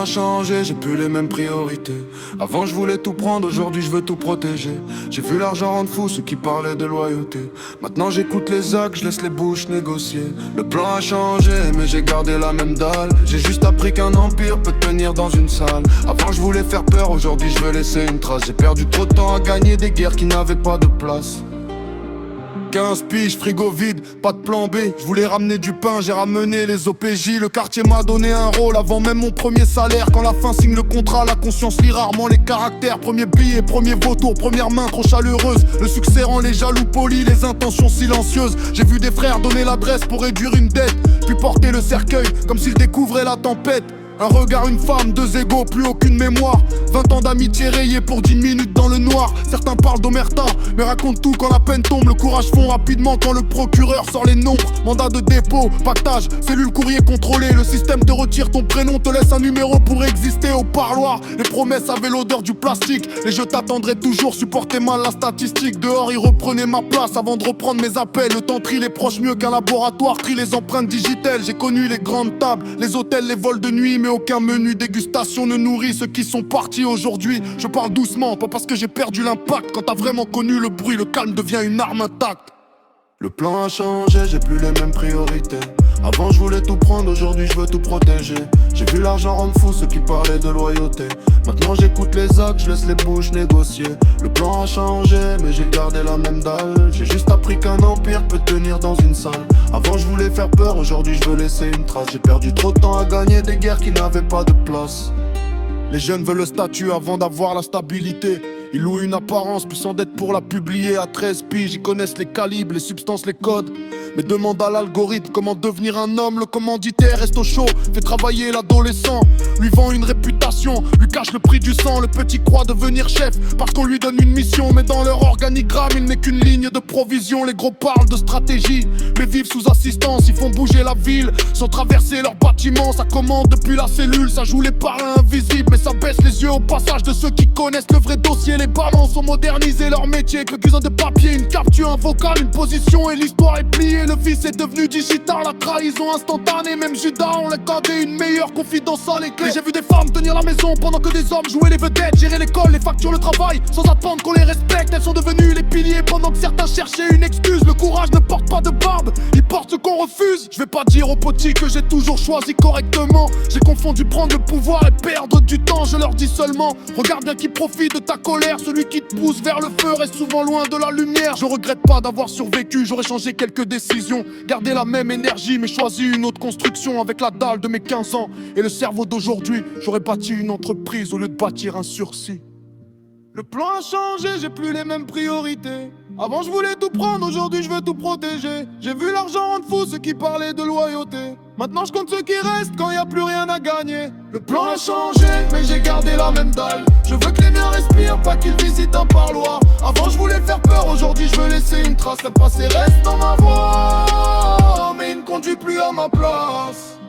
plan a changé, j'ai plus les mêmes priorités. Avant je voulais tout prendre, aujourd'hui je veux tout protéger. J'ai vu l'argent rendre fou ceux qui parlaient de loyauté. Maintenant j'écoute les actes, je laisse les bouches négocier. Le plan a changé, mais j'ai gardé la même dalle. J'ai juste appris qu'un empire peut tenir dans une salle. Avant je voulais faire peur, aujourd'hui je veux laisser une trace. J'ai perdu trop de temps à gagner des guerres qui n'avaient pas de place. 15 piges, frigo vide, pas de plan B. Je voulais ramener du pain, j'ai ramené les OPJ. Le quartier m'a donné un rôle avant même mon premier salaire. Quand la fin signe le contrat, la conscience lit rarement les caractères. Premier billet, premier vautour, première main trop chaleureuse. Le succès rend les jaloux polis, les intentions silencieuses. J'ai vu des frères donner l'adresse pour réduire une dette, puis porter le cercueil comme s'ils découvraient la tempête. Un regard, une femme, deux égos, plus aucune mémoire. 20 ans d'amitié rayés pour 10 minutes dans le noir. Certains parlent d'omerta, mais racontent tout quand la peine tombe. Le courage fond rapidement quand le procureur sort les nombres. Mandat de dépôt, pactage, cellule courrier contrôlée. Le système te retire ton prénom, te laisse un numéro pour exister au parloir. Les promesses avaient l'odeur du plastique. Les je t'attendrai toujours, supporter mal la statistique. Dehors, ils reprenaient ma place avant de reprendre mes appels. Le temps trie les proches mieux qu'un laboratoire, trie les empreintes digitales. J'ai connu les grandes tables, les hôtels, les vols de nuit, mais aucun menu dégustation ne nourrit ceux qui sont partis aujourd'hui. Je parle doucement, pas parce que j'ai perdu l'impact. Quand t'as vraiment connu le bruit, le calme devient une arme intacte. Le plan a changé, j'ai plus les mêmes priorités. Avant je voulais tout prendre, aujourd'hui je veux tout protéger. J'ai vu l'argent rendre fou ceux qui parlaient de loyauté. Maintenant j'écoute les actes, je laisse les bouches négocier. Le plan a changé, mais j'ai gardé la même dalle. J'ai juste appris qu'un empire peut tenir dans une salle. Avant je voulais faire peur, aujourd'hui je veux laisser une trace. J'ai perdu trop de temps à gagner des guerres qui n'avaient pas de place. Les jeunes veulent le statut avant d'avoir la stabilité. Ils louent une apparence, puis s'endettent pour la publier. À 13 piges, ils connaissent les calibres, les substances, les codes. Mais demande à l'algorithme comment devenir un homme. Le commanditaire reste au chaud, fait travailler l'adolescent. Lui vend une réputation, lui cache le prix du sang. Le petit croit devenir chef parce qu'on lui donne une mission. Mais dans leur organigramme, il n'est qu'une ligne de provision. Les gros parlent de stratégie, mais vivent sous assistance. Ils font bouger la ville sans traverser leurs bâtiments. Ça commande depuis la cellule, ça joue les parrains invisibles. Mais ça baisse les yeux au passage de ceux qui connaissent le vrai dossier. Les balances ont modernisé leur métier. Quelques-uns de papier, une capture, un vocal, une position et l'histoire est pliée. Le vice est devenu digital, la trahison instantanée. Même Judas, on l'a cadé une meilleure confidence à les clés. J'ai vu des femmes tenir la maison pendant que des hommes jouaient les vedettes. Gérer l'école, les factures, le travail, sans attendre qu'on les respecte. Elles sont devenues les piliers pendant que certains cherchaient une excuse. Le courage ne porte pas de barbe, il porte ce qu'on refuse. Je vais pas dire aux petits que j'ai toujours choisi correctement. J'ai confondu prendre le pouvoir et perdre du temps. Je leur dis seulement, regarde bien qui profite de ta colère. Celui qui te pousse vers le feu reste souvent loin de la lumière. Je regrette pas d'avoir survécu, j'aurais changé quelques décisions. Garder la même énergie mais choisi une autre construction. Avec la dalle de mes 15 ans et le cerveau d'aujourd'hui, j'aurais bâti une entreprise au lieu de bâtir un sursis. Le plan a changé, j'ai plus les mêmes priorités. Avant je voulais tout prendre, aujourd'hui je veux tout protéger. J'ai vu l'argent rendre fou ceux qui parlaient de loyauté. Maintenant je compte ceux qui restent quand y a plus rien à gagner. Le plan a changé, mais j'ai gardé la même dalle. Je veux que les miens respirent, pas qu'ils visitent un parloir. Avant je voulais faire peur, aujourd'hui je veux laisser une trace. Le passé reste dans ma voie, mais il ne conduit plus à ma place.